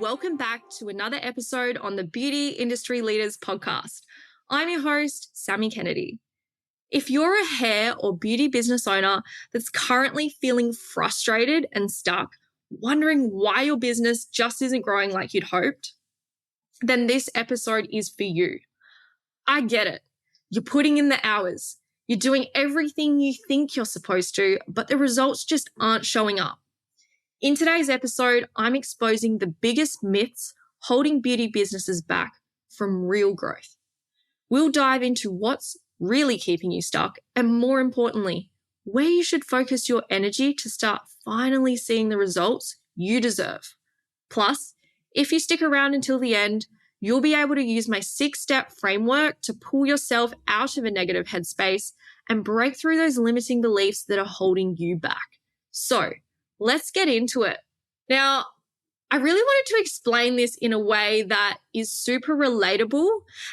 welcome back to another episode on the Beauty Industry Leaders podcast. I'm your host, Sammy Kennedy. If you're a hair or beauty business owner that's currently feeling frustrated and stuck, wondering why your business just isn't growing like you'd hoped, then this episode is for you. I get it. You're putting in the hours. You're doing everything you think you're supposed to, but the results just aren't showing up. In today's episode, I'm exposing the biggest myths holding beauty businesses back from real growth. We'll dive into what's really keeping you stuck and, more importantly, where you should focus your energy to start finally seeing the results you deserve. Plus, if you stick around until the end, you'll be able to use my 6-step framework to pull yourself out of a negative headspace and break through those limiting beliefs that are holding you back. So, let's get into it. Now, I really wanted to explain this in a way that is super relatable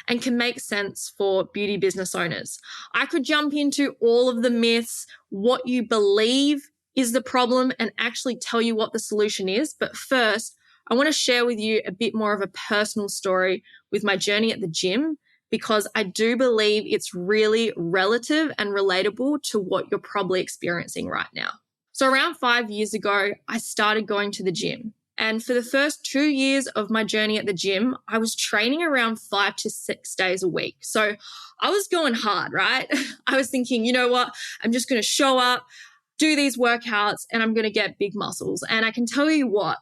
and can make sense for beauty business owners. I could jump into all of the myths, what you believe is the problem, and actually tell you what the solution is. But first, I want to share with you a bit more of a personal story with my journey at the gym, because I do believe it's really relative and relatable to what you're probably experiencing right now. So around 5 years ago, I started going to the gym. And for the first 2 years of my journey at the gym, I was training around 5 to 6 days a week. So I was going hard, right? I was thinking, you know what? I'm just going to show up, do these workouts, and I'm going to get big muscles. And I can tell you what,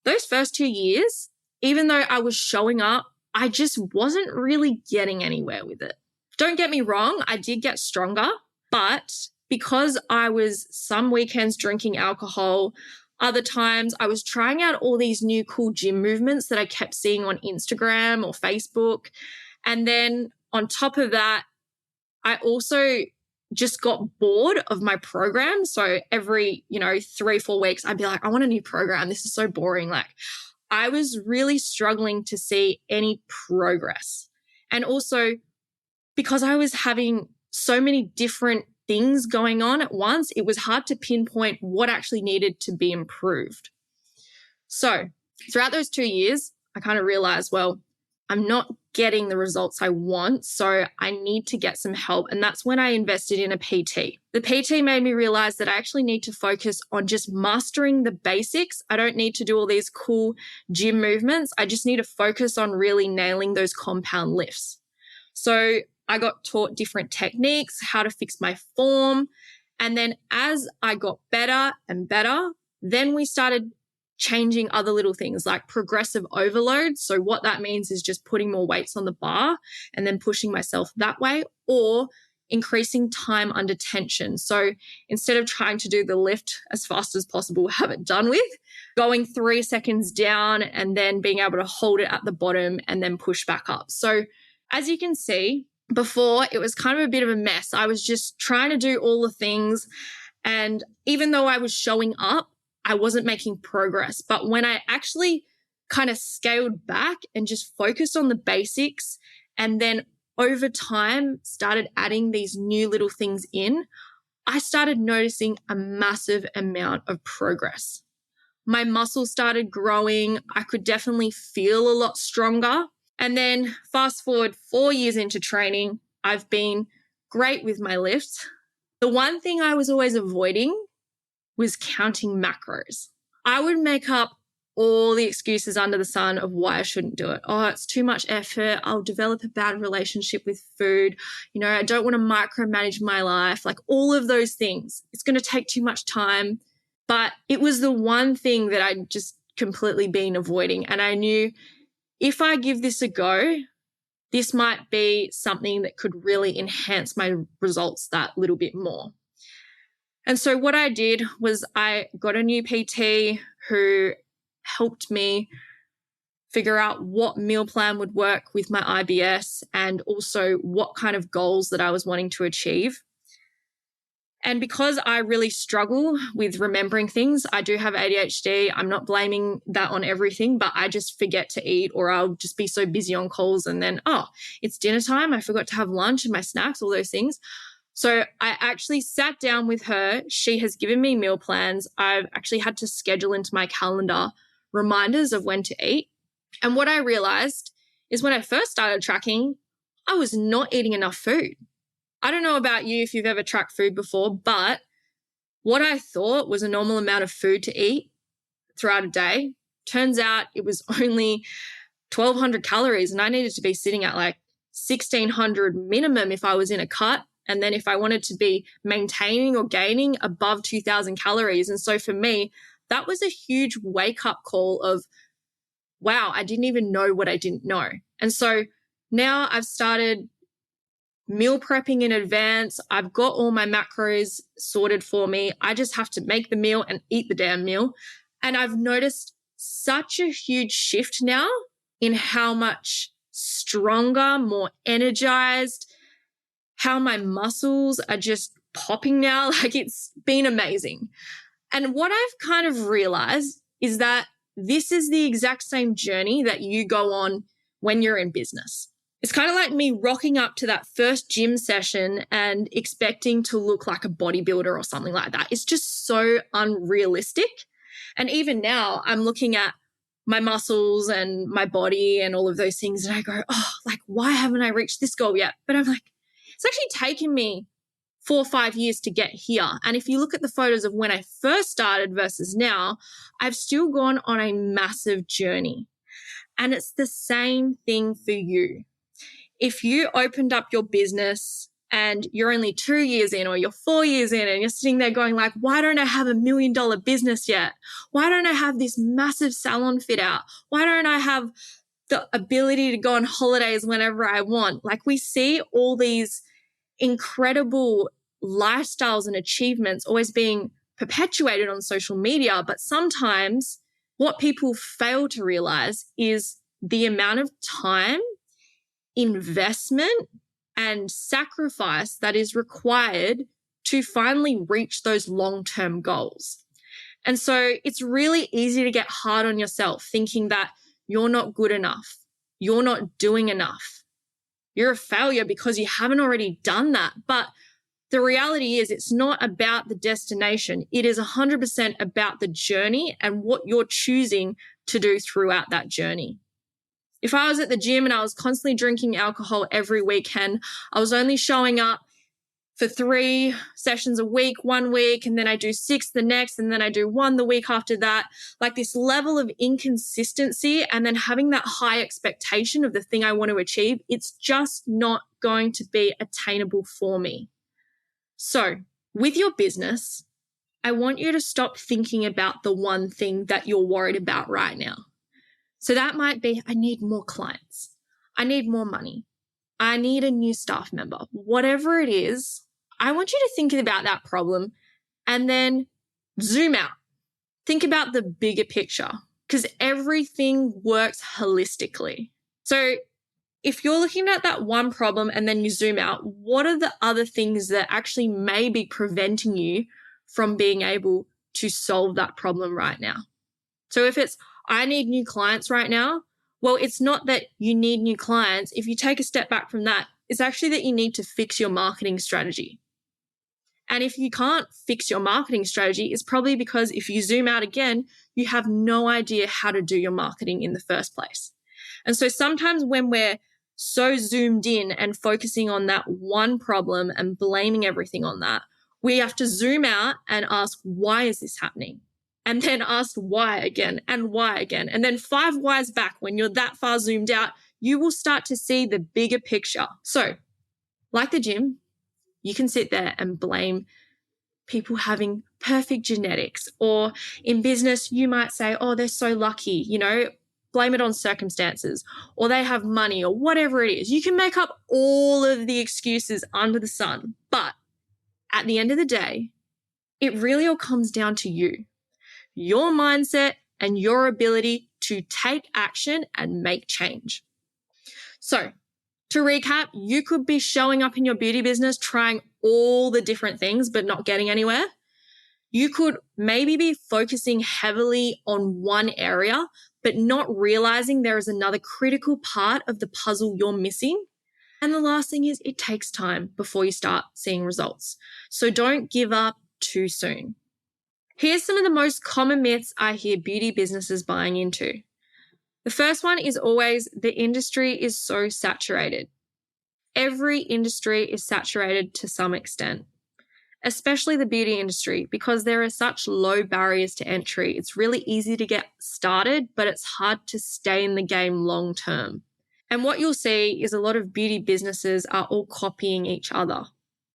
those first 2 years, even though I was showing up, I just wasn't really getting anywhere with it. Don't get me wrong, I did get stronger, but because I was some weekends drinking alcohol, other times I was trying out all these new cool gym movements that I kept seeing on Instagram or Facebook. And then on top of that, I also just got bored of my program. So every, 3-4 weeks, I'd be like, I want a new program. This is so boring. Like, I was really struggling to see any progress. And also because I was having so many different things going on at once, it was hard to pinpoint what actually needed to be improved. So throughout those 2 years, I kind of realized, well, I'm not getting the results I want, so I need to get some help. And that's when I invested in a PT. The PT made me realize that I actually need to focus on just mastering the basics. I don't need to do all these cool gym movements. I just need to focus on really nailing those compound lifts. So I got taught different techniques, how to fix my form. And then as I got better and better, then we started changing other little things like progressive overload. So what that means is just putting more weights on the bar and then pushing myself that way, or increasing time under tension. So instead of trying to do the lift as fast as possible, have it done with, going 3 seconds down and then being able to hold it at the bottom and then push back up. So as you can see, before, it was kind of a bit of a mess. I was just trying to do all the things. And even though I was showing up, I wasn't making progress. But when I actually kind of scaled back and just focused on the basics, and then over time started adding these new little things in, I started noticing a massive amount of progress. My muscles started growing. I could definitely feel a lot stronger. And then fast forward 4 years into training, I've been great with my lifts. The one thing I was always avoiding was counting macros. I would make up all the excuses under the sun of why I shouldn't do it. Oh, it's too much effort. I'll develop a bad relationship with food. I don't want to micromanage my life. Like all of those things. It's going to take too much time. But it was the one thing that I'd just completely been avoiding. And I knew if I give this a go, this might be something that could really enhance my results that little bit more. And so what I did was I got a new PT who helped me figure out what meal plan would work with my IBS and also what kind of goals that I was wanting to achieve. And because I really struggle with remembering things, I do have ADHD. I'm not blaming that on everything, but I just forget to eat, or I'll just be so busy on calls and then, it's dinner time. I forgot to have lunch and my snacks, all those things. So I actually sat down with her. She has given me meal plans. I've actually had to schedule into my calendar reminders of when to eat. And what I realized is when I first started tracking, I was not eating enough food. I don't know about you if you've ever tracked food before, but what I thought was a normal amount of food to eat throughout a day, turns out it was only 1,200 calories, and I needed to be sitting at like 1,600 minimum if I was in a cut. And then if I wanted to be maintaining or gaining, above 2,000 calories. And so for me, that was a huge wake-up call of, wow, I didn't even know what I didn't know. And so now I've started meal prepping in advance. I've got all my macros sorted for me. I just have to make the meal and eat the damn meal. And I've noticed such a huge shift now in how much stronger, more energized, how my muscles are just popping now. Like, it's been amazing. And what I've kind of realized is that this is the exact same journey that you go on when you're in business. It's kind of like me rocking up to that first gym session and expecting to look like a bodybuilder or something like that. It's just so unrealistic. And even now I'm looking at my muscles and my body and all of those things, and I go, oh, like, why haven't I reached this goal yet? But I'm like, it's actually taken me 4 or 5 years to get here. And if you look at the photos of when I first started versus now, I've still gone on a massive journey. And it's the same thing for you. If you opened up your business and you're only 2 years in or you're 4 years in and you're sitting there going like, why don't I have $1 million business yet? Why don't I have this massive salon fit out? Why don't I have the ability to go on holidays whenever I want? Like, we see all these incredible lifestyles and achievements always being perpetuated on social media. But sometimes what people fail to realize is the amount of time, investment, and sacrifice that is required to finally reach those long-term goals. And so it's really easy to get hard on yourself, thinking that you're not good enough, you're not doing enough, you're a failure because you haven't already done that. But the reality is, it's not about the destination. It is 100% about the journey and what you're choosing to do throughout that journey. If I was at the gym and I was constantly drinking alcohol every weekend, I was only showing up for 3 sessions a week, 1 week, and then I do 6 the next, and then I do 1 the week after that, like this level of inconsistency, and then having that high expectation of the thing I want to achieve, it's just not going to be attainable for me. So with your business, I want you to stop thinking about the one thing that you're worried about right now. So that might be, I need more clients. I need more money. I need a new staff member. Whatever it is, I want you to think about that problem and then zoom out. Think about the bigger picture, because everything works holistically. So if you're looking at that one problem and then you zoom out, what are the other things that actually may be preventing you from being able to solve that problem right now? So if it's, I need new clients right now, well, it's not that you need new clients. If you take a step back from that, it's actually that you need to fix your marketing strategy. And if you can't fix your marketing strategy, it's probably because if you zoom out again, you have no idea how to do your marketing in the first place. And so sometimes when we're so zoomed in and focusing on that one problem and blaming everything on that, we have to zoom out and ask, why is this happening? And then ask why again and why again. And then 5 whys back, when you're that far zoomed out, you will start to see the bigger picture. So, like the gym, you can sit there and blame people having perfect genetics. Or in business, you might say, oh, they're so lucky, blame it on circumstances, or they have money, or whatever it is. You can make up all of the excuses under the sun. But at the end of the day, it really all comes down to you, your mindset, and your ability to take action and make change. So, to recap, you could be showing up in your beauty business, trying all the different things, but not getting anywhere. You could maybe be focusing heavily on one area, but not realizing there is another critical part of the puzzle you're missing. And the last thing is, it takes time before you start seeing results. So don't give up too soon. Here's some of the most common myths I hear beauty businesses buying into. The first one is always the industry is so saturated. Every industry is saturated to some extent, especially the beauty industry, because there are such low barriers to entry. It's really easy to get started, but it's hard to stay in the game long term. And what you'll see is a lot of beauty businesses are all copying each other.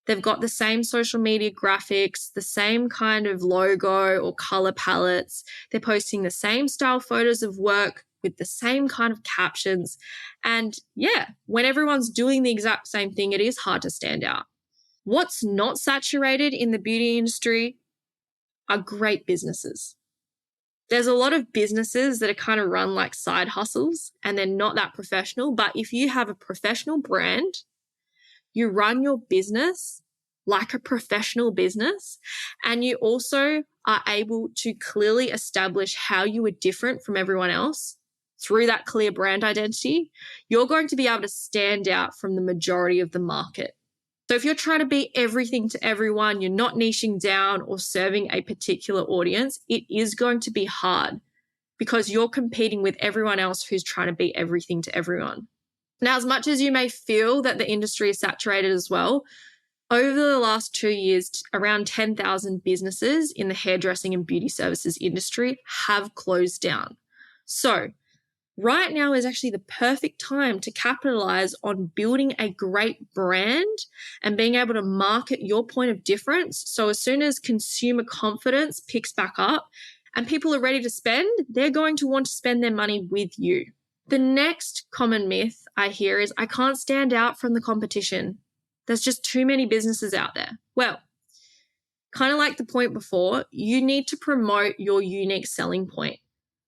They've got the same social media graphics, the same kind of logo or color palettes. They're posting the same style photos of work with the same kind of captions. And yeah, when everyone's doing the exact same thing, it is hard to stand out. What's not saturated in the beauty industry are great businesses. There's a lot of businesses that are kind of run like side hustles and they're not that professional. But if you have a professional brand, you run your business like a professional business, and you also are able to clearly establish how you are different from everyone else through that clear brand identity, you're going to be able to stand out from the majority of the market. So if you're trying to be everything to everyone, you're not niching down or serving a particular audience, it is going to be hard because you're competing with everyone else who's trying to be everything to everyone. Now, as much as you may feel that the industry is saturated as well, over the last 2 years, around 10,000 businesses in the hairdressing and beauty services industry have closed down. So right now is actually the perfect time to capitalize on building a great brand and being able to market your point of difference. So as soon as consumer confidence picks back up and people are ready to spend, they're going to want to spend their money with you. The next common myth I hear is I can't stand out from the competition. There's just too many businesses out there. Well, kind of like the point before, you need to promote your unique selling point.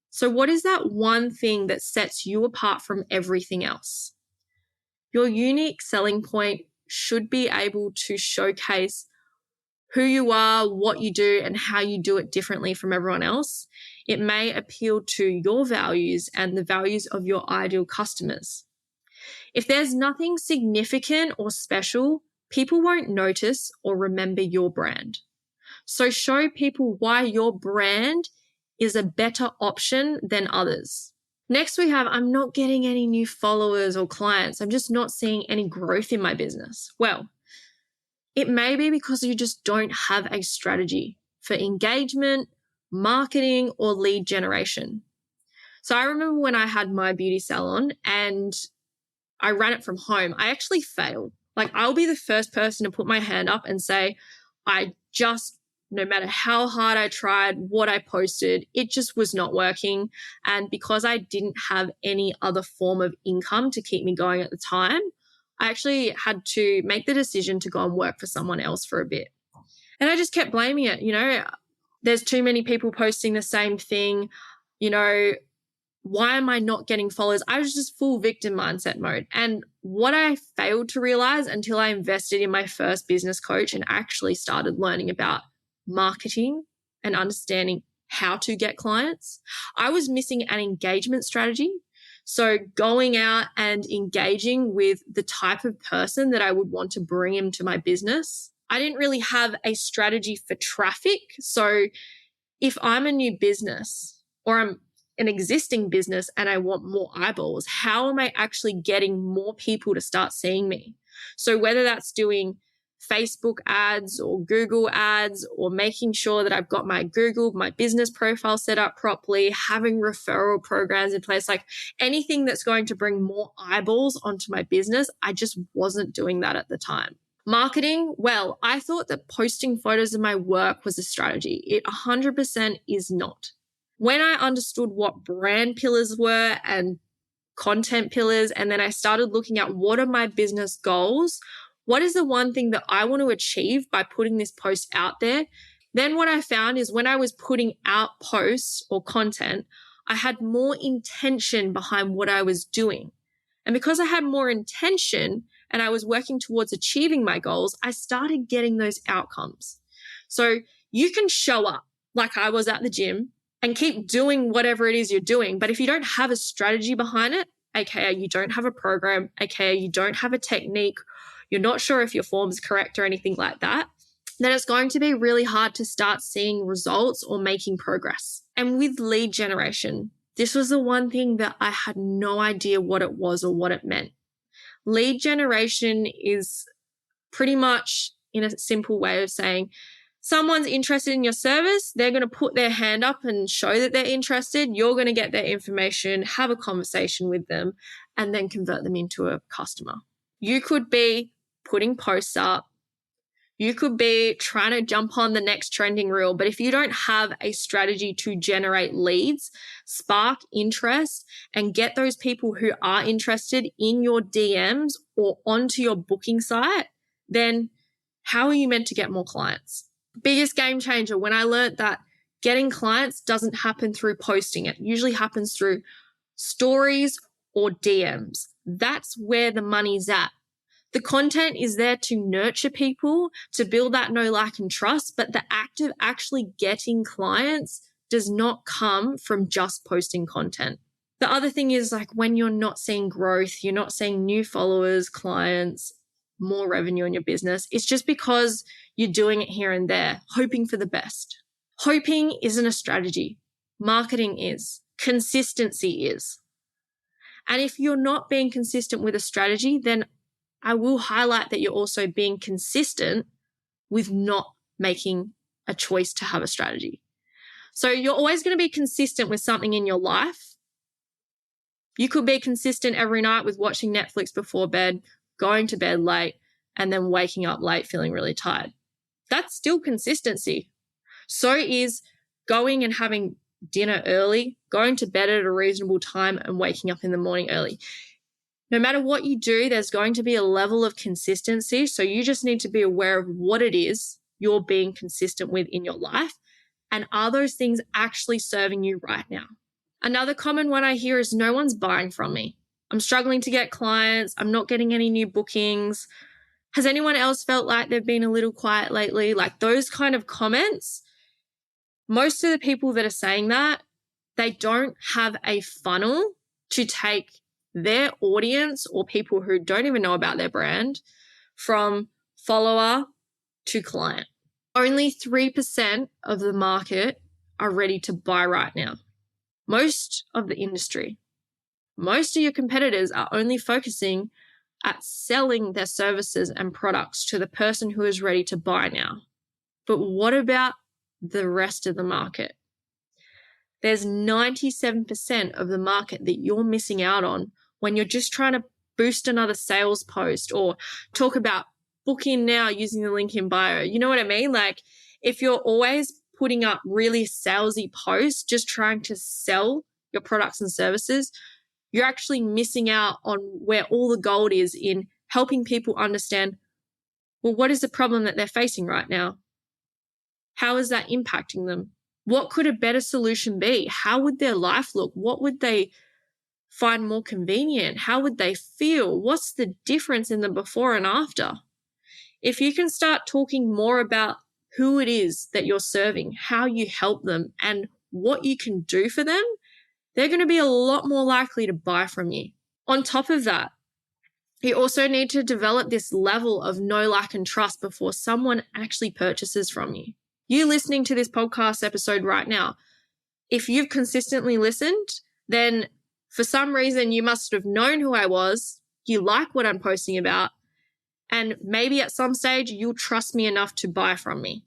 So what is that one thing that sets you apart from everything else? Your unique selling point should be able to showcase who you are, what you do, and how you do it differently from everyone else. It may appeal to your values and the values of your ideal customers. If there's nothing significant or special, people won't notice or remember your brand. So show people why your brand is a better option than others. Next, we have, I'm not getting any new followers or clients. I'm just not seeing any growth in my business. Well, it may be because you just don't have a strategy for engagement, marketing, or lead generation. So I remember when I had my beauty salon and I ran it from home, I actually failed. Like, I'll be the first person to put my hand up and say, no matter how hard I tried, what I posted, it just was not working. And because I didn't have any other form of income to keep me going at the time, I actually had to make the decision to go and work for someone else for a bit. And I just kept blaming it. There's too many people posting the same thing. Why am I not getting followers? I was just full victim mindset mode. And what I failed to realize until I invested in my first business coach and actually started learning about marketing and understanding how to get clients, I was missing an engagement strategy. So going out and engaging with the type of person that I would want to bring into my business. I didn't really have a strategy for traffic. So if I'm a new business or I'm an existing business and I want more eyeballs, how am I actually getting more people to start seeing me? So whether that's doing Facebook ads or Google ads or making sure that I've got my business profile set up properly, having referral programs in place, like anything that's going to bring more eyeballs onto my business, I just wasn't doing that at the time. Marketing, well, I thought that posting photos of my work was a strategy. It 100% is not. When I understood what brand pillars were and content pillars, and then I started looking at what are my business goals, what is the one thing that I want to achieve by putting this post out there? Then what I found is when I was putting out posts or content, I had more intention behind what I was doing. And because I had more intention and I was working towards achieving my goals, I started getting those outcomes. So you can show up like I was at the gym and keep doing whatever it is you're doing. But if you don't have a strategy behind it, aka you don't have a program, aka you don't have a technique, you're not sure if your form's correct or anything like that, then it's going to be really hard to start seeing results or making progress. And with lead generation, this was the one thing that I had no idea what it was or what it meant. Lead generation is pretty much, in a simple way of saying, someone's interested in your service, they're going to put their hand up and show that they're interested. You're going to get their information, have a conversation with them, and then convert them into a customer. You could be putting posts up. You could be trying to jump on the next trending reel, but if you don't have a strategy to generate leads, spark interest, and get those people who are interested in your DMs or onto your booking site, then how are you meant to get more clients? Biggest game changer when I learned that getting clients doesn't happen through posting. It usually happens through stories or DMs. That's where the money's at. The content is there to nurture people, to build that know, like, and trust, but the act of actually getting clients does not come from just posting content. The other thing is, like, when you're not seeing growth, you're not seeing new followers, clients, more revenue in your business, it's just because you're doing it here and there, hoping for the best. Hoping isn't a strategy. Marketing is. Consistency is. And if you're not being consistent with a strategy, then I will highlight that you're also being consistent with not making a choice to have a strategy. So you're always going to be consistent with something in your life. You could be consistent every night with watching Netflix before bed, going to bed late, and then waking up late feeling really tired. That's still consistency. So is going and having dinner early, going to bed at a reasonable time, and waking up in the morning early. No matter what you do, there's going to be a level of consistency. So you just need to be aware of what it is you're being consistent with in your life. And are those things actually serving you right now? Another common one I hear is no one's buying from me. I'm struggling to get clients. I'm not getting any new bookings. Has anyone else felt like they've been a little quiet lately? Like those kind of comments, most of the people that are saying that, they don't have a funnel to take their audience or people who don't even know about their brand from follower to client. Only 3% of the market are ready to buy right now. Most of the industry, most of your competitors are only focusing at selling their services and products to the person who is ready to buy now. But what about the rest of the market? There's 97% of the market that you're missing out on when you're just trying to boost another sales post or talk about book in now using the link in bio. You know what I mean? Like if you're always putting up really salesy posts, just trying to sell your products and services, you're actually missing out on where all the gold is in helping people understand, well, what is the problem that they're facing right now? How is that impacting them? What could a better solution be? How would their life look? What would they find more convenient? How would they feel? What's the difference in the before and after? If you can start talking more about who it is that you're serving, how you help them, and what you can do for them, they're going to be a lot more likely to buy from you. On top of that, you also need to develop this level of know, like, and trust before someone actually purchases from you. You listening to this podcast episode right now, if you've consistently listened, then for some reason you must have known who I was, you like what I'm posting about, and maybe at some stage you'll trust me enough to buy from me.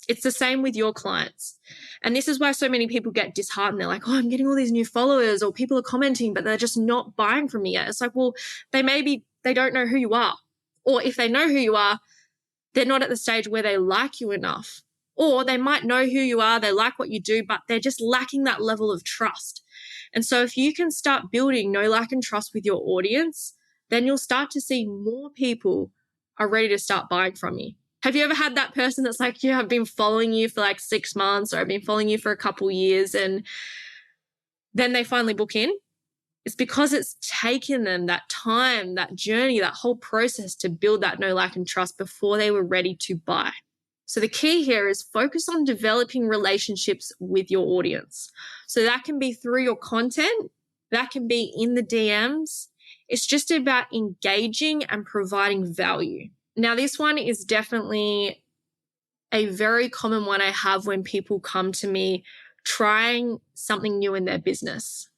It's the same with your clients. And this is why so many people get disheartened. They're like, oh, I'm getting all these new followers, or people are commenting, but they're just not buying from me yet. It's like, well, they don't know who you are. Or if they know who you are, they're not at the stage where they like you enough. Or they might know who you are, they like what you do, but they're just lacking that level of trust. And so if you can start building know, like, and trust with your audience, then you'll start to see more people are ready to start buying from you. Have you ever had that person that's like, yeah, I've been following you for like 6 months, or I've been following you for a couple years, and then they finally book in? It's because it's taken them that time, that journey, that whole process to build that know, like, and trust before they were ready to buy. So the key here is focus on developing relationships with your audience. So that can be through your content, that can be in the DMs. It's just about engaging and providing value. Now, this one is definitely a very common one I have when people come to me trying something new in their business.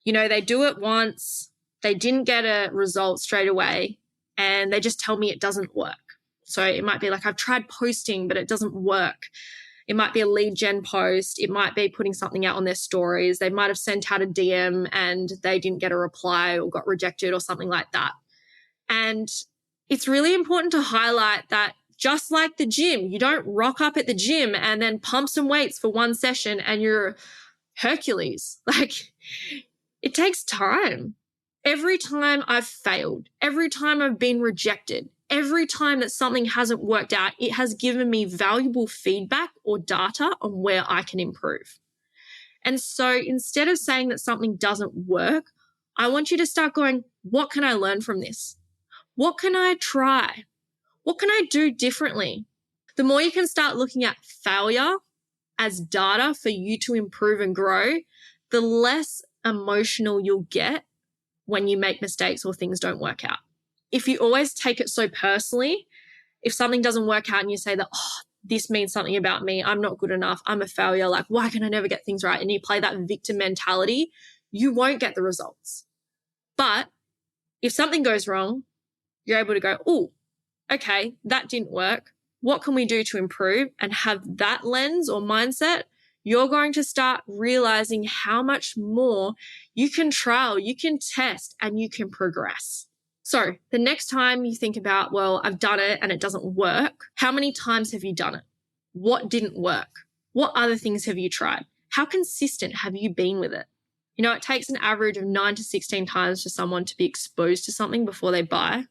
You know, they do it once, they didn't get a result straight away, and they just tell me it doesn't work. So it might be like, I've tried posting, but it doesn't work. It might be a lead gen post. It might be putting something out on their stories. They might have sent out a DM and they didn't get a reply or got rejected or something like that. And it's really important to highlight that just like the gym, you don't rock up at the gym and then pump some weights for one session and you're Hercules. Like, it takes time. Every time I've failed, every time I've been rejected, every time that something hasn't worked out, it has given me valuable feedback or data on where I can improve. And so instead of saying that something doesn't work, I want you to start going, what can I learn from this? What can I try? What can I do differently? The more you can start looking at failure as data for you to improve and grow, the less emotional you'll get when you make mistakes or things don't work out. If you always take it so personally, if something doesn't work out and you say that, oh, this means something about me, I'm not good enough, I'm a failure, like, why can I never get things right? And you play that victim mentality, you won't get the results. But if something goes wrong, you're able to go, oh, okay, that didn't work. What can we do to improve? And have that lens or mindset, you're going to start realizing how much more you can trial, you can test, and you can progress. So the next time you think about, well, I've done it and it doesn't work, how many times have you done it? What didn't work? What other things have you tried? How consistent have you been with it? You know, it takes an average of 9 to 16 times for someone to be exposed to something before they buy.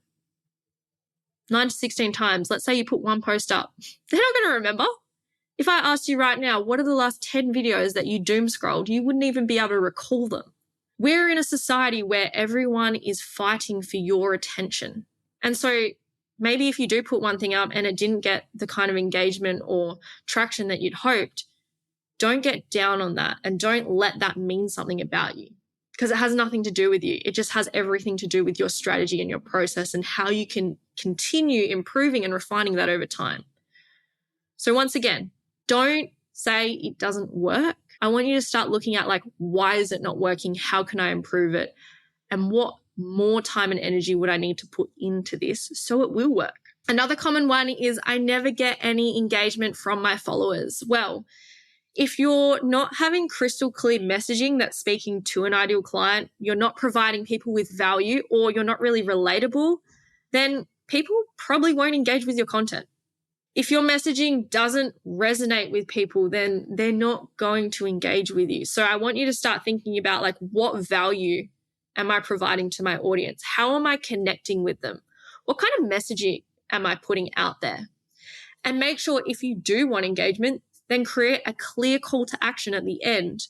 9 to 16 times. Let's say you put one post up. They're not going to remember. If I asked you right now, what are the last 10 videos that you doom scrolled, you wouldn't even be able to recall them. We're in a society where everyone is fighting for your attention. And so maybe if you do put one thing up and it didn't get the kind of engagement or traction that you'd hoped, don't get down on that and don't let that mean something about you, because it has nothing to do with you. It just has everything to do with your strategy and your process and how you can continue improving and refining that over time. So once again, don't say it doesn't work. I want you to start looking at, like, why is it not working? How can I improve it? And what more time and energy would I need to put into this so it will work? Another common one is I never get any engagement from my followers. Well, if you're not having crystal clear messaging that's speaking to an ideal client, you're not providing people with value, or you're not really relatable, then people probably won't engage with your content. If your messaging doesn't resonate with people, then they're not going to engage with you. So I want you to start thinking about, like, what value am I providing to my audience? How am I connecting with them? What kind of messaging am I putting out there? And make sure if you do want engagement, then create a clear call to action at the end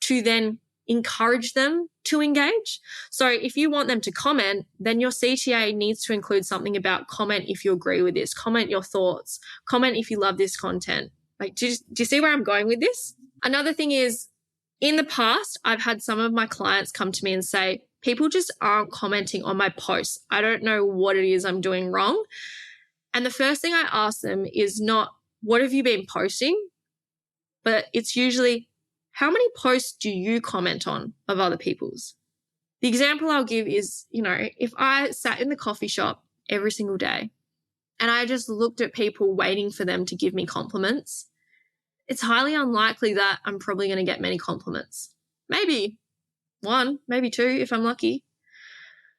to then encourage them to engage. So if you want them to comment, then your CTA needs to include something about comment if you agree with this, comment your thoughts, comment if you love this content. Like, do you see where I'm going with this? Another thing is, in the past, I've had some of my clients come to me and say, people just aren't commenting on my posts. I don't know what it is I'm doing wrong. And the first thing I ask them is not, what have you been posting? But it's usually, how many posts do you comment on of other people's? The example I'll give is, you know, if I sat in the coffee shop every single day and I just looked at people waiting for them to give me compliments, it's highly unlikely that I'm probably going to get many compliments. Maybe one, maybe two if I'm lucky.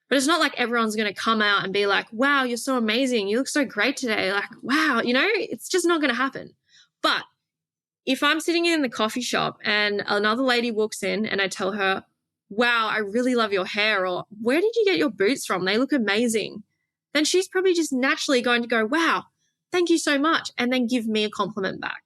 But it's not like everyone's going to come out and be like, wow, you're so amazing. You look so great today. Like, wow, you know, it's just not going to happen. But if I'm sitting in the coffee shop and another lady walks in and I tell her, wow, I really love your hair, or where did you get your boots from? They look amazing. Then she's probably just naturally going to go, wow, thank you so much, and then give me a compliment back.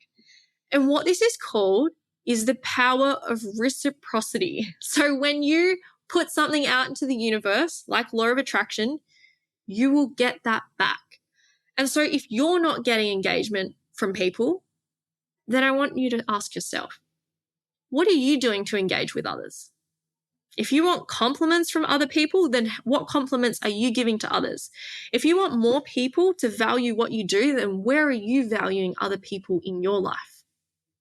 And what this is called is the power of reciprocity. So when you put something out into the universe, like law of attraction, you will get that back. And so if you're not getting engagement from people, then I want you to ask yourself, what are you doing to engage with others? If you want compliments from other people, then what compliments are you giving to others? If you want more people to value what you do, then where are you valuing other people in your life?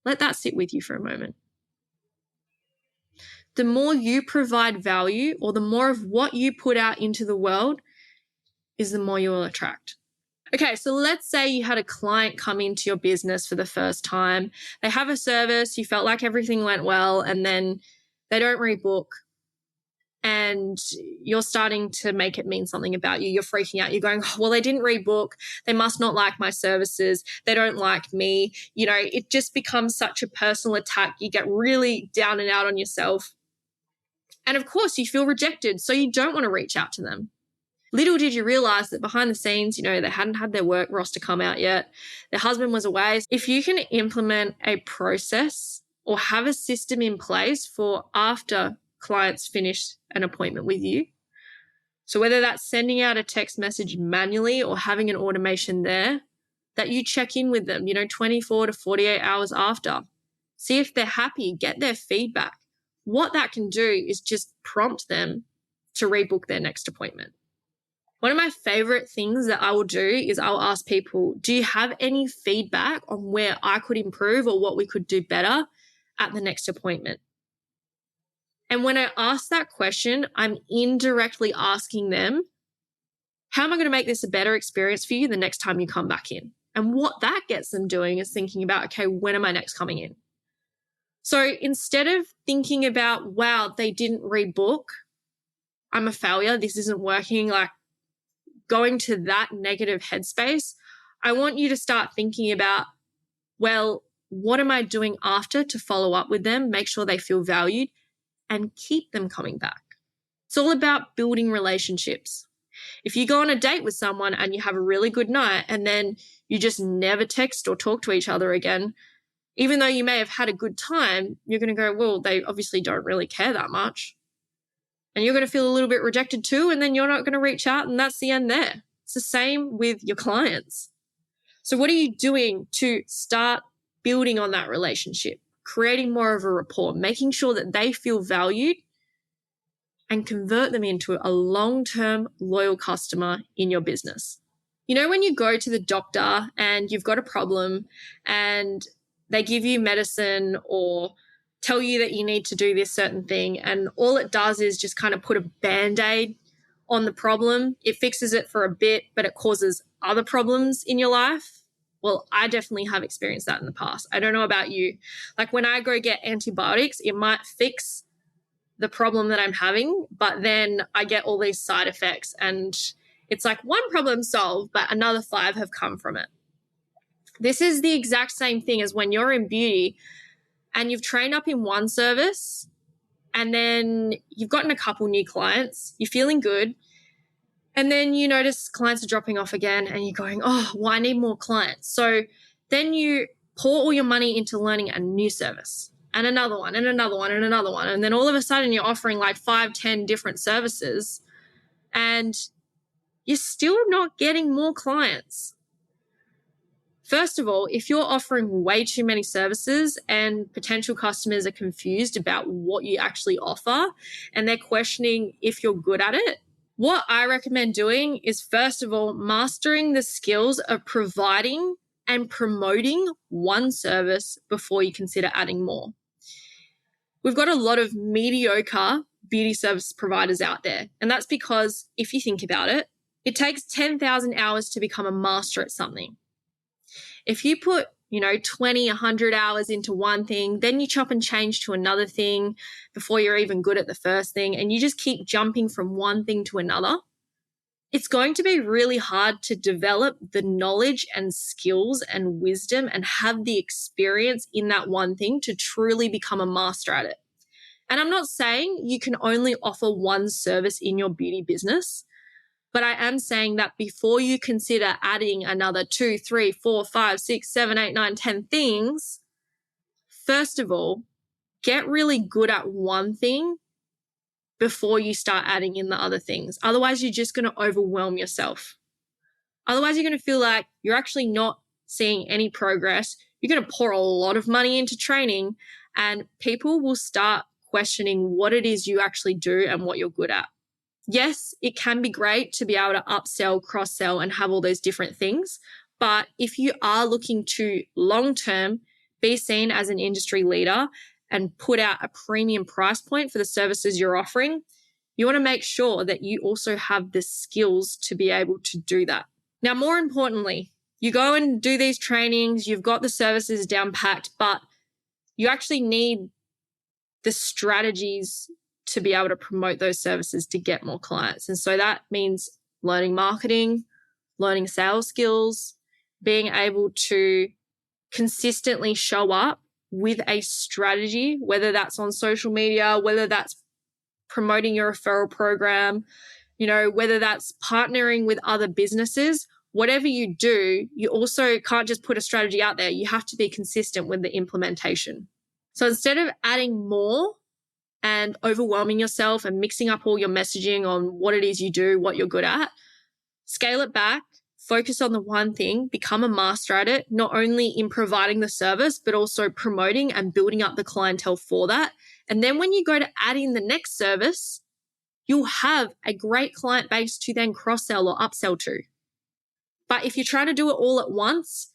Let that sit with you for a moment. The more you provide value, or the more of what you put out into the world, is the more you will attract. Okay, so let's say you had a client come into your business for the first time. They have a service, you felt like everything went well, and then they don't rebook. And you're starting to make it mean something about you. You're freaking out. You're going, oh, well, they didn't rebook. They must not like my services. They don't like me. You know, it just becomes such a personal attack. You get really down and out on yourself. And of course, you feel rejected. So you don't want to reach out to them. Little did you realize that behind the scenes, you know, they hadn't had their work roster come out yet. Their husband was away. If you can implement a process or have a system in place for after clients finish an appointment with you. So whether that's sending out a text message manually or having an automation there, that you check in with them, 24 to 48 hours after. See if they're happy, get their feedback. What that can do is just prompt them to rebook their next appointment. One of my favorite things that I will do is I'll ask people, do you have any feedback on where I could improve or what we could do better at the next appointment? And when I ask that question, I'm indirectly asking them, how am I going to make this a better experience for you the next time you come back in? And what that gets them doing is thinking about, okay, when am I next coming in? So instead of thinking about, wow, they didn't rebook, I'm a failure, this isn't working, like going to that negative headspace, I want you to start thinking about, well, what am I doing after to follow up with them, make sure they feel valued, and keep them coming back. It's all about building relationships. If you go on a date with someone and you have a really good night and then you just never text or talk to each other again, even though you may have had a good time, you're going to go, well, they obviously don't really care that much. And you're going to feel a little bit rejected too, and then you're not going to reach out, and that's the end there. It's the same with your clients. So what are you doing to start building on that relationship? Creating more of a rapport, making sure that they feel valued and convert them into a long-term loyal customer in your business. When you go to the doctor and you've got a problem and they give you medicine or tell you that you need to do this certain thing, and all it does is just kind of put a Band-Aid on the problem. It fixes it for a bit, but it causes other problems in your life. Well, I definitely have experienced that in the past. I don't know about you. Like when I go get antibiotics, it might fix the problem that I'm having, but then I get all these side effects and it's like one problem solved, but another 5 have come from it. This is the exact same thing as when you're in beauty and you've trained up in one service and then you've gotten a couple new clients, you're feeling good, and then you notice clients are dropping off again and you're going, oh, well, I need more clients. So then you pour all your money into learning a new service and another one and another one and another one. And then all of a sudden you're offering like 5, 10 different services and you're still not getting more clients. First of all, if you're offering way too many services and potential customers are confused about what you actually offer and they're questioning if you're good at it, what I recommend doing is, first of all, mastering the skills of providing and promoting one service before you consider adding more. We've got a lot of mediocre beauty service providers out there, and that's because if you think about it, it takes 10,000 hours to become a master at something. If you put 20, 100 hours into one thing, then you chop and change to another thing before you're even good at the first thing, and you just keep jumping from one thing to another, it's going to be really hard to develop the knowledge and skills and wisdom and have the experience in that one thing to truly become a master at it. And I'm not saying you can only offer one service in your beauty business, but I am saying that before you consider adding another 2, 3, 4, 5, 6, 7, 8, 9, 10 things, first of all, get really good at one thing before you start adding in the other things. Otherwise, you're just going to overwhelm yourself. Otherwise, you're going to feel like you're actually not seeing any progress. You're going to pour a lot of money into training and people will start questioning what it is you actually do and what you're good at. Yes, it can be great to be able to upsell, cross-sell, and have all those different things. But if you are looking to long-term be seen as an industry leader and put out a premium price point for the services you're offering, you want to make sure that you also have the skills to be able to do that. Now, more importantly, you go and do these trainings, you've got the services down packed, but you actually need the strategies to be able to promote those services to get more clients. And so that means learning marketing, learning sales skills, being able to consistently show up with a strategy, whether that's on social media, whether that's promoting your referral program, whether that's partnering with other businesses. Whatever you do, you also can't just put a strategy out there. You have to be consistent with the implementation. So instead of adding more and overwhelming yourself and mixing up all your messaging on what it is you do, what you're good at, scale it back, focus on the one thing, become a master at it, not only in providing the service, but also promoting and building up the clientele for that. And then when you go to add in the next service, you'll have a great client base to then cross-sell or upsell to. But if you're trying to do it all at once,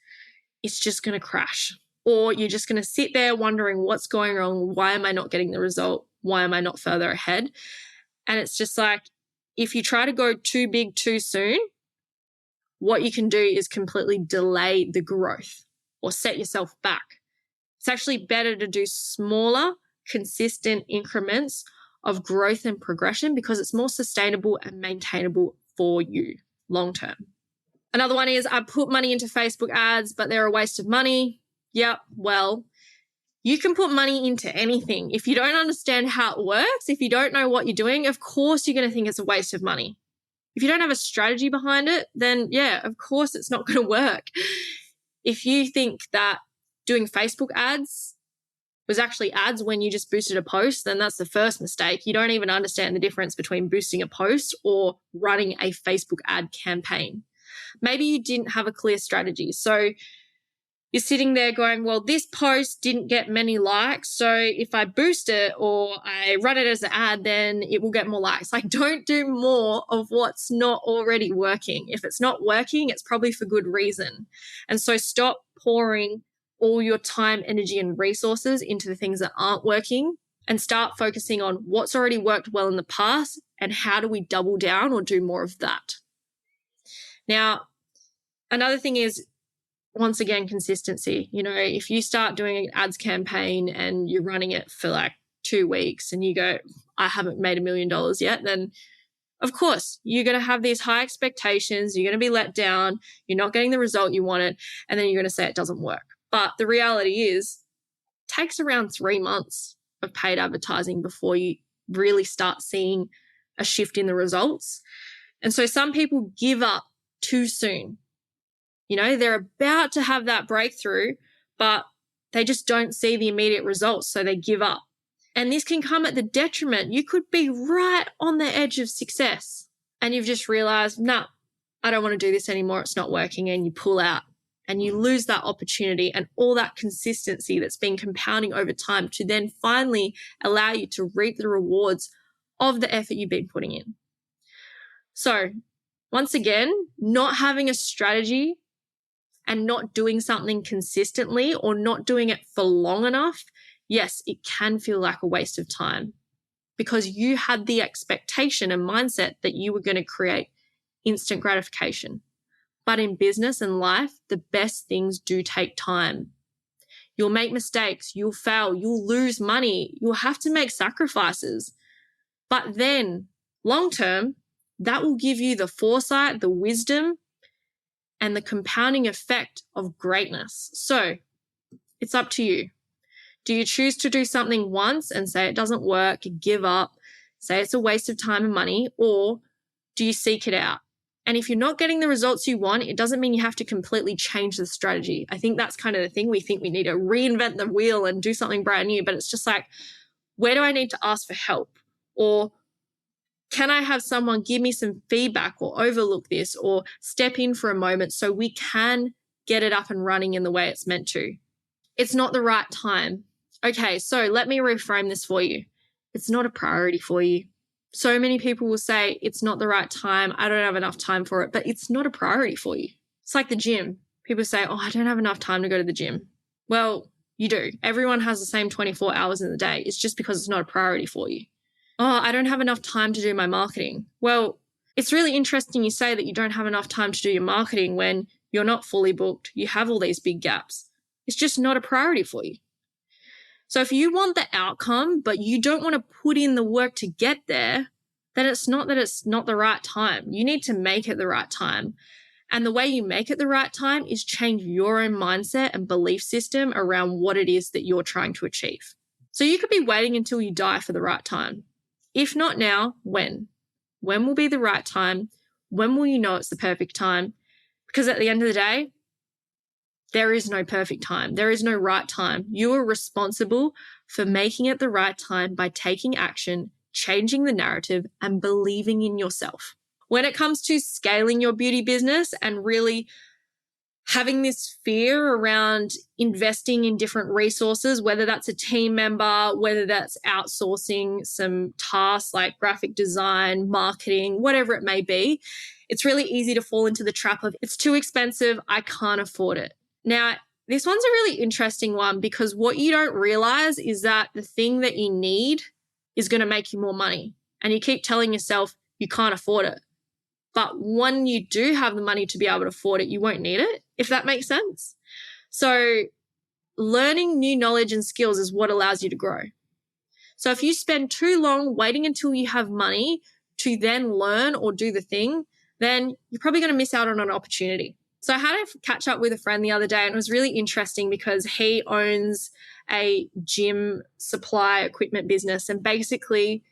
it's just going to crash. Or you're just going to sit there wondering what's going wrong. Why am I not getting the result? Why am I not further ahead? And it's just like, if you try to go too big too soon, what you can do is completely delay the growth or set yourself back. It's actually better to do smaller, consistent increments of growth and progression because it's more sustainable and maintainable for you long term. Another one is I put money into Facebook ads, but they're a waste of money. Yep, well, you can put money into anything. If you don't understand how it works, if you don't know what you're doing, of course you're going to think it's a waste of money. If you don't have a strategy behind it, then yeah, of course it's not going to work. If you think that doing Facebook ads was actually ads when you just boosted a post, then that's the first mistake. You don't even understand the difference between boosting a post or running a Facebook ad campaign. Maybe you didn't have a clear strategy. So you're sitting there going, well, this post didn't get many likes. So if I boost it or I run it as an ad, then it will get more likes. Like, don't do more of what's not already working. If it's not working, it's probably for good reason. And so stop pouring all your time, energy, and resources into the things that aren't working and start focusing on what's already worked well in the past and how do we double down or do more of that. Now, another thing is, once again, consistency. If you start doing an ads campaign and you're running it for like 2 weeks and you go, I haven't made $1 million yet, then of course you're going to have these high expectations. You're going to be let down. You're not getting the result you wanted. And then you're going to say it doesn't work. But the reality is it takes around 3 months of paid advertising before you really start seeing a shift in the results. And so some people give up too soon. They're about to have that breakthrough, but they just don't see the immediate results, so they give up. And this can come at the detriment. You could be right on the edge of success and you've just realized, nah, I don't want to do this anymore. It's not working, and you pull out and you lose that opportunity and all that consistency that's been compounding over time to then finally allow you to reap the rewards of the effort you've been putting in. So once again, not having a strategy and not doing something consistently or not doing it for long enough, yes, it can feel like a waste of time because you had the expectation and mindset that you were going to create instant gratification. But in business and life, the best things do take time. You'll make mistakes, you'll fail, you'll lose money, you'll have to make sacrifices. But then long term, that will give you the foresight, the wisdom, and the compounding effect of greatness. So it's up to you. Do you choose to do something once and say it doesn't work, give up, say it's a waste of time and money, or do you seek it out? And if you're not getting the results you want, it doesn't mean you have to completely change the strategy. I think that's kind of the thing. We think we need to reinvent the wheel and do something brand new, but it's just like, where do I need to ask for help? Or can I have someone give me some feedback or overlook this or step in for a moment so we can get it up and running in the way it's meant to? It's not the right time. Okay, so let me reframe this for you. it's not a priority for you. So many people will say it's not the right time. I don't have enough time for it, but it's not a priority for you. It's like the gym. People say, oh, I don't have enough time to go to the gym. Well, you do. Everyone has the same 24 hours in the day. It's just because it's not a priority for you. Oh, I don't have enough time to do my marketing. Well, it's really interesting you say that you don't have enough time to do your marketing when you're not fully booked. You have all these big gaps. It's just not a priority for you. So if you want the outcome, but you don't want to put in the work to get there, then it's not that it's not the right time. You need to make it the right time. And the way you make it the right time is change your own mindset and belief system around what it is that you're trying to achieve. So you could be waiting until you die for the right time. If not now, when? When will be the right time? When will you know it's the perfect time? Because at the end of the day, there is no perfect time. There is no right time. You are responsible for making it the right time by taking action, changing the narrative, and believing in yourself. When it comes to scaling your beauty business and really having this fear around investing in different resources, whether that's a team member, whether that's outsourcing some tasks like graphic design, marketing, whatever it may be, it's really easy to fall into the trap of it's too expensive, I can't afford it. Now, this one's a really interesting one because what you don't realize is that the thing that you need is going to make you more money. And you keep telling yourself you can't afford it. But when you do have the money to be able to afford it, you won't need it, if that makes sense. So learning new knowledge and skills is what allows you to grow. So if you spend too long waiting until you have money to then learn or do the thing, then you're probably going to miss out on an opportunity. So I had a catch up with a friend the other day, and it was really interesting because he owns a gym supply equipment business. And basically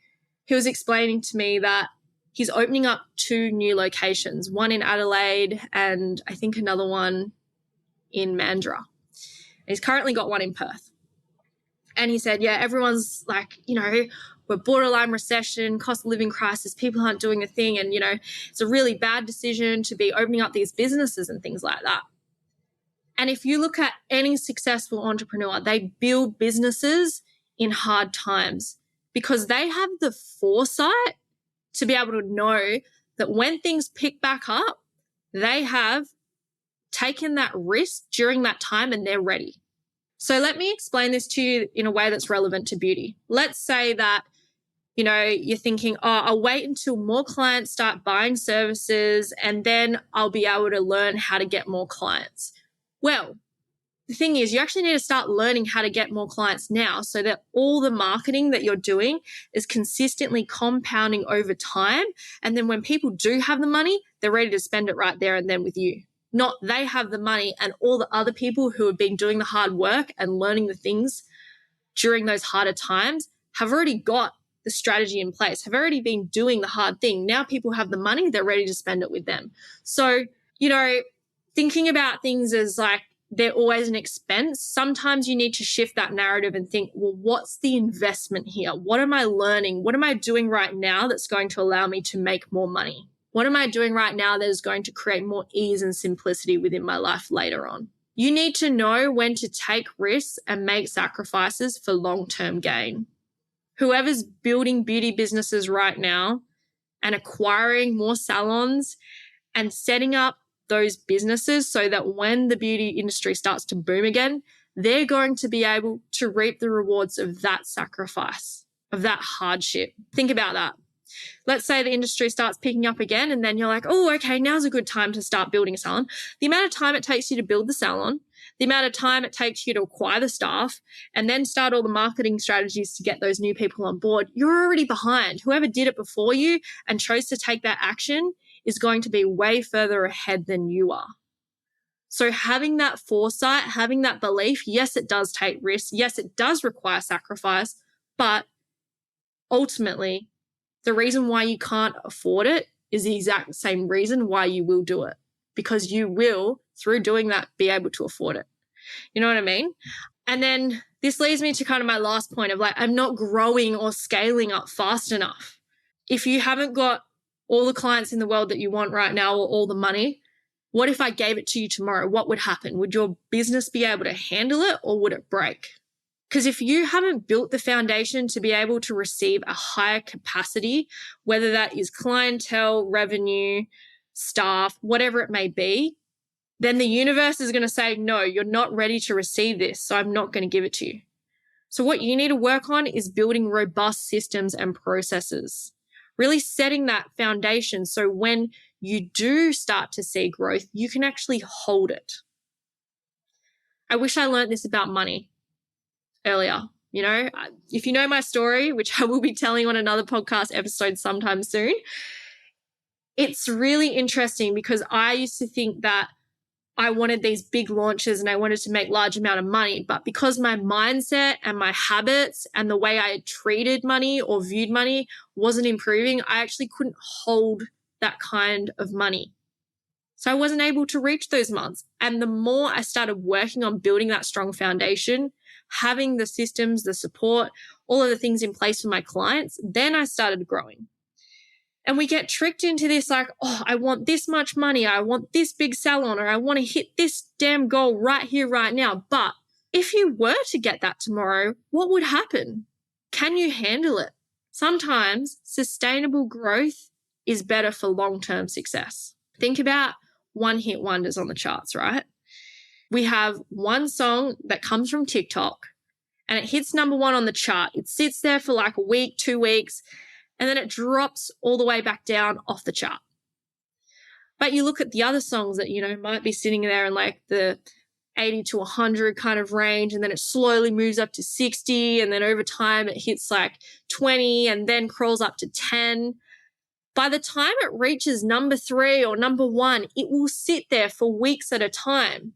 he was explaining to me that he's opening up 2 new locations, one in Adelaide and I think another one in Mandurah. And he's currently got one in Perth. And he said, yeah, everyone's like, we're borderline recession, cost of living crisis, people aren't doing the thing. And, it's a really bad decision to be opening up these businesses and things like that. And if you look at any successful entrepreneur, they build businesses in hard times because they have the foresight to be able to know that when things pick back up, they have taken that risk during that time and they're ready. So let me explain this to you in a way that's relevant to beauty. Let's say that, you're thinking, I'll wait until more clients start buying services and then I'll be able to learn how to get more clients. Well, the thing is, you actually need to start learning how to get more clients now so that all the marketing that you're doing is consistently compounding over time. And then when people do have the money, they're ready to spend it right there and then with you. Not they have the money and all the other people who have been doing the hard work and learning the things during those harder times have already got the strategy in place, have already been doing the hard thing. Now people have the money, they're ready to spend it with them. So, thinking about things as like they're always an expense, sometimes you need to shift that narrative and think, well, what's the investment here? What am I learning? What am I doing right now that's going to allow me to make more money? What am I doing right now that is going to create more ease and simplicity within my life later on? You need to know when to take risks and make sacrifices for long-term gain. Whoever's building beauty businesses right now and acquiring more salons and setting up those businesses so that when the beauty industry starts to boom again, they're going to be able to reap the rewards of that sacrifice, of that hardship. Think about that. Let's say the industry starts picking up again and then you're like, oh, okay, now's a good time to start building a salon. The amount of time it takes you to build the salon, the amount of time it takes you to acquire the staff and then start all the marketing strategies to get those new people on board, you're already behind. Whoever did it before you and chose to take that action is going to be way further ahead than you are. So having that foresight, having that belief, yes, it does take risks. Yes, it does require sacrifice, but ultimately, the reason why you can't afford it is the exact same reason why you will do it, because you will, through doing that, be able to afford it. You know what I mean? And then this leads me to kind of my last point of like, I'm not growing or scaling up fast enough. If you haven't got all the clients in the world that you want right now or all the money, what if I gave it to you tomorrow? What would happen? Would your business be able to handle it or would it break? Because if you haven't built the foundation to be able to receive a higher capacity, whether that is clientele, revenue, staff, whatever it may be, then the universe is going to say, no, you're not ready to receive this, so I'm not going to give it to you. So what you need to work on is building robust systems and processes, really setting that foundation so when you do start to see growth, you can actually hold it. I wish I learned this about money earlier. You know, if you know my story, which I will be telling on another podcast episode sometime soon, it's really interesting because I used to think that I wanted these big launches and I wanted to make large amount of money. But because my mindset and my habits and the way I treated money or viewed money wasn't improving, I actually couldn't hold that kind of money. So I wasn't able to reach those months. And the more I started working on building that strong foundation, having the systems, the support, all of the things in place for my clients, then I started growing. And we get tricked into this like, oh, I want this much money. I want this big salon, or I want to hit this damn goal right here, right now. But if you were to get that tomorrow, what would happen? Can you handle it? Sometimes sustainable growth is better for long-term success. Think about one-hit wonders on the charts, right? We have one song that comes from TikTok and it hits number one on the chart. It sits there for like a week, 2 weeks, and then it drops all the way back down off the chart. But you look at the other songs that, you know, might be sitting there in like the 80 to 100 kind of range, and then it slowly moves up to 60, and then over time it hits like 20 and then crawls up to 10. By the time it reaches number 3 or number 1, it will sit there for weeks at a time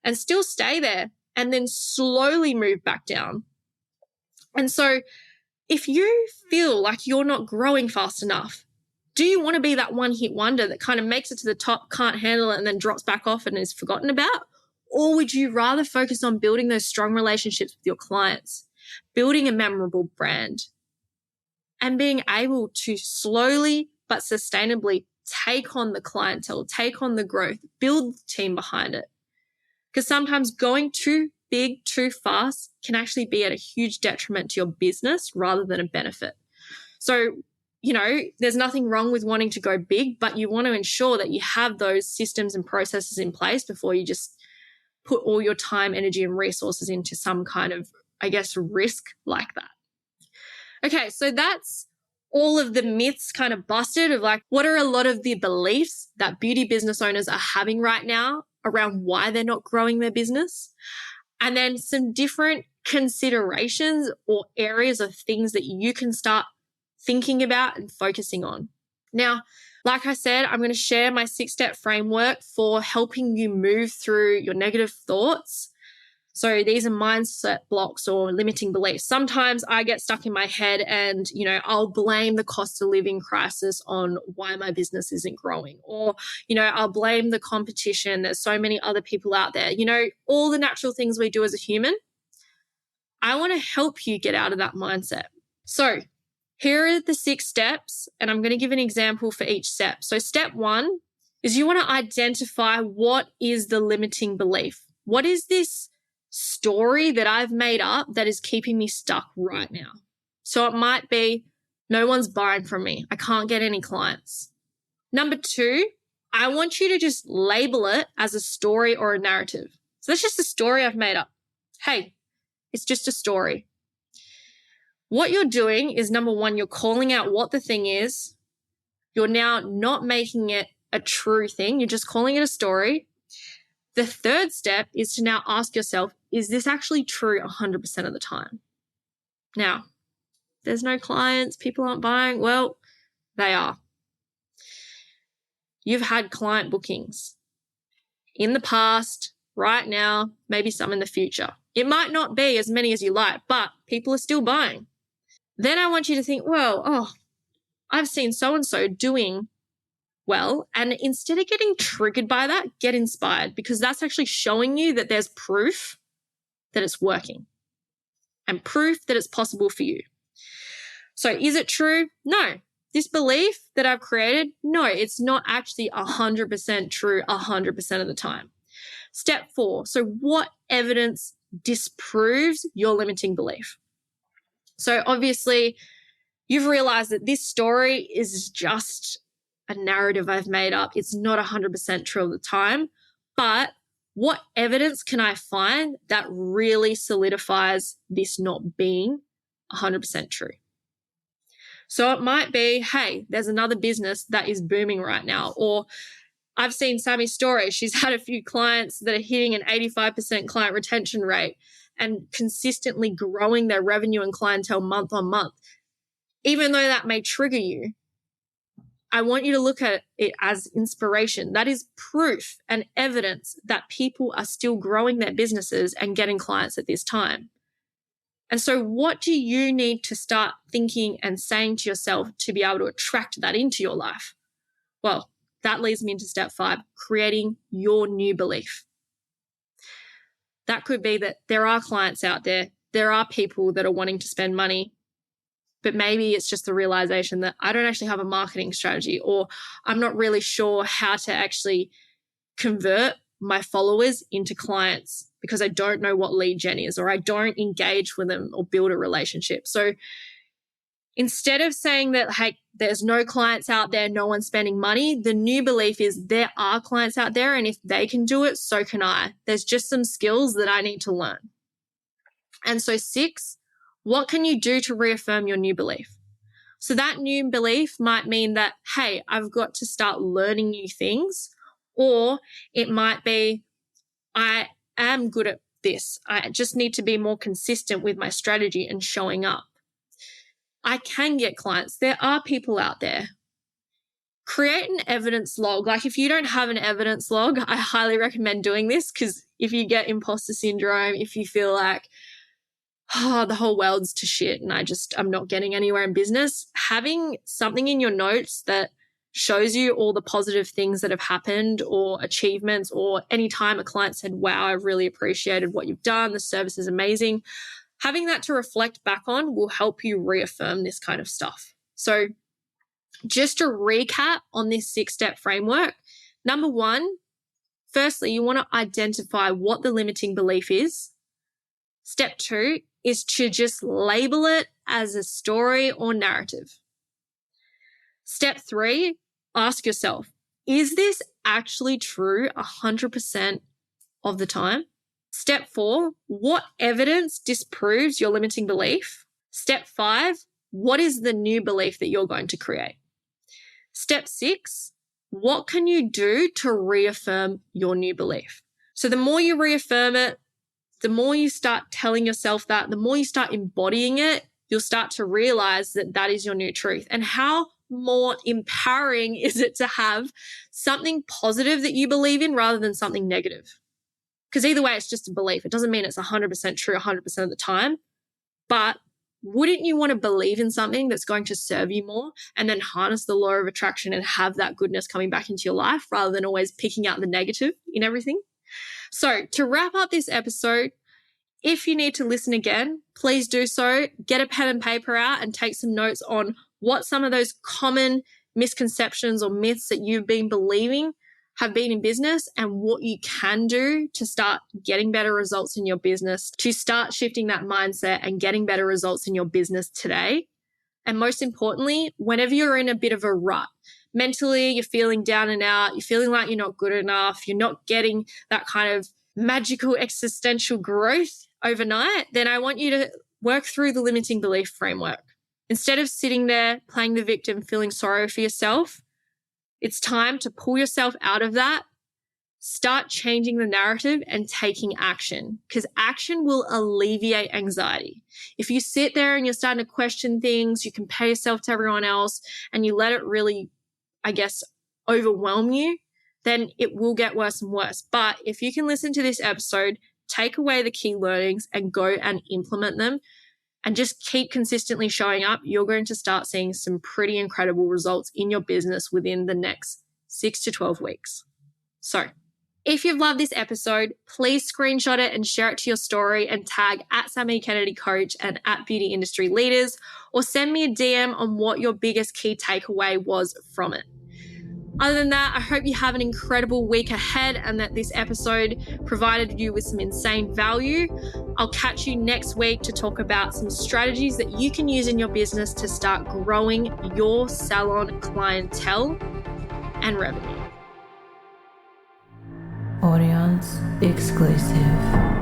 and still stay there and then slowly move back down. And so if you feel like you're not growing fast enough, do you want to be that one-hit wonder that kind of makes it to the top, can't handle it, and then drops back off and is forgotten about? Or would you rather focus on building those strong relationships with your clients, building a memorable brand, and being able to slowly but sustainably take on the clientele, take on the growth, build the team behind it? Because sometimes going too big too fast can actually be at a huge detriment to your business rather than a benefit. So, you know, there's nothing wrong with wanting to go big, but you want to ensure that you have those systems and processes in place before you just put all your time, energy, and resources into some kind of, I guess, risk like that. Okay, so that's all of the myths kind of busted of like, what are a lot of the beliefs that beauty business owners are having right now around why they're not growing their business? And then some different considerations or areas of things that you can start thinking about and focusing on. Now, like I said, I'm going to share my 6-step framework for helping you move through your negative thoughts. So these are mindset blocks or limiting beliefs. Sometimes I get stuck in my head and, you know, I'll blame the cost of living crisis on why my business isn't growing. Or, you know, I'll blame the competition. There's so many other people out there. You know, all the natural things we do as a human. I want to help you get out of that mindset. So here are the 6 steps, and I'm going to give an example for each step. So step 1 is you want to identify what is the limiting belief. What is this story that I've made up that is keeping me stuck right now? So it might be, no one's buying from me. I can't get any clients. Number 2, I want you to just label it as a story or a narrative. So that's just a story I've made up. Hey, it's just a story. What you're doing is, number 1, you're calling out what the thing is. You're now not making it a true thing. You're just calling it a story. The 3rd step is to now ask yourself, is this actually true 100% of the time? Now, there's no clients, people aren't buying. Well, they are. You've had client bookings in the past, right now, maybe some in the future. It might not be as many as you like, but people are still buying. Then I want you to think, well, I've seen so-and-so doing well. And instead of getting triggered by that, get inspired, because that's actually showing you that there's proof that it's working and proof that it's possible for you. So is it true? No. This belief that I've created, no, it's not actually 100% true 100% of the time. Step 4. So what evidence disproves your limiting belief. So obviously, you've realized that this story is just a narrative I've made up. It's not 100% true all the time, but what evidence can I find that really solidifies this not being 100% true? So it might be, hey, there's another business that is booming right now. Or I've seen Sammy's story. She's had a few clients that are hitting an 85% client retention rate and consistently growing their revenue and clientele month on month. Even though that may trigger you, I want you to look at it as inspiration. That is proof and evidence that people are still growing their businesses and getting clients at this time. And so what do you need to start thinking and saying to yourself to be able to attract that into your life? Well, that leads me into step 5, creating your new belief. That could be that there are clients out there, there are people that are wanting to spend money, but maybe it's just the realization that I don't actually have a marketing strategy, or I'm not really sure how to actually convert my followers into clients because I don't know what lead gen is, or I don't engage with them or build a relationship. So instead of saying that, hey, there's no clients out there, no one's spending money, the new belief is there are clients out there, and if they can do it, so can I. There's just some skills that I need to learn. And so 6, what can you do to reaffirm your new belief? So that new belief might mean that, hey, I've got to start learning new things, or it might be, I am good at this. I just need to be more consistent with my strategy and showing up. I can get clients. There are people out there. Create an evidence log. Like if you don't have an evidence log, I highly recommend doing this, because if you get imposter syndrome, if you feel like, oh, the whole world's to shit and I'm not getting anywhere in business, having something in your notes that shows you all the positive things that have happened or achievements, or any time a client said, wow, I really appreciated what you've done, the service is amazing. Having that to reflect back on will help you reaffirm this kind of stuff. So just to recap on this 6-step framework, number 1, firstly, you want to identify what the limiting belief is. Step 2 is to just label it as a story or narrative. Step 3, ask yourself, is this actually true 100% of the time? Step 4, what evidence disproves your limiting belief? Step 5, what is the new belief that you're going to create? Step 6, what can you do to reaffirm your new belief? So the more you reaffirm it, the more you start telling yourself that, the more you start embodying it, you'll start to realize that that is your new truth. And how more empowering is it to have something positive that you believe in rather than something negative? Because either way, it's just a belief. It doesn't mean it's 100% true 100% of the time. But wouldn't you want to believe in something that's going to serve you more and then harness the law of attraction and have that goodness coming back into your life rather than always picking out the negative in everything? So to wrap up this episode, if you need to listen again, please do so. Get a pen and paper out and take some notes on what some of those common misconceptions or myths that you've been believing have been in business, and what you can do to start getting better results in your business, to start shifting that mindset and getting better results in your business today. And most importantly, whenever you're in a bit of a rut, mentally you're feeling down and out, you're feeling like you're not good enough, you're not getting that kind of magical existential growth overnight, then I want you to work through the limiting belief framework. Instead of sitting there playing the victim, feeling sorry for yourself, it's time to pull yourself out of that, start changing the narrative and taking action, because action will alleviate anxiety. If you sit there and you're starting to question things, you compare yourself to everyone else, and you let it really, overwhelm you, then it will get worse and worse. But if you can listen to this episode, take away the key learnings and go and implement them, and just keep consistently showing up, you're going to start seeing some pretty incredible results in your business within the next 6 to 12 weeks. So if you've loved this episode, please screenshot it and share it to your story and tag at Sammy Kennedy Coach and at Beauty Industry Leaders, or send me a DM on what your biggest key takeaway was from it. Other than that, I hope you have an incredible week ahead and that this episode provided you with some insane value. I'll catch you next week to talk about some strategies that you can use in your business to start growing your salon clientele and revenue. Audience exclusive.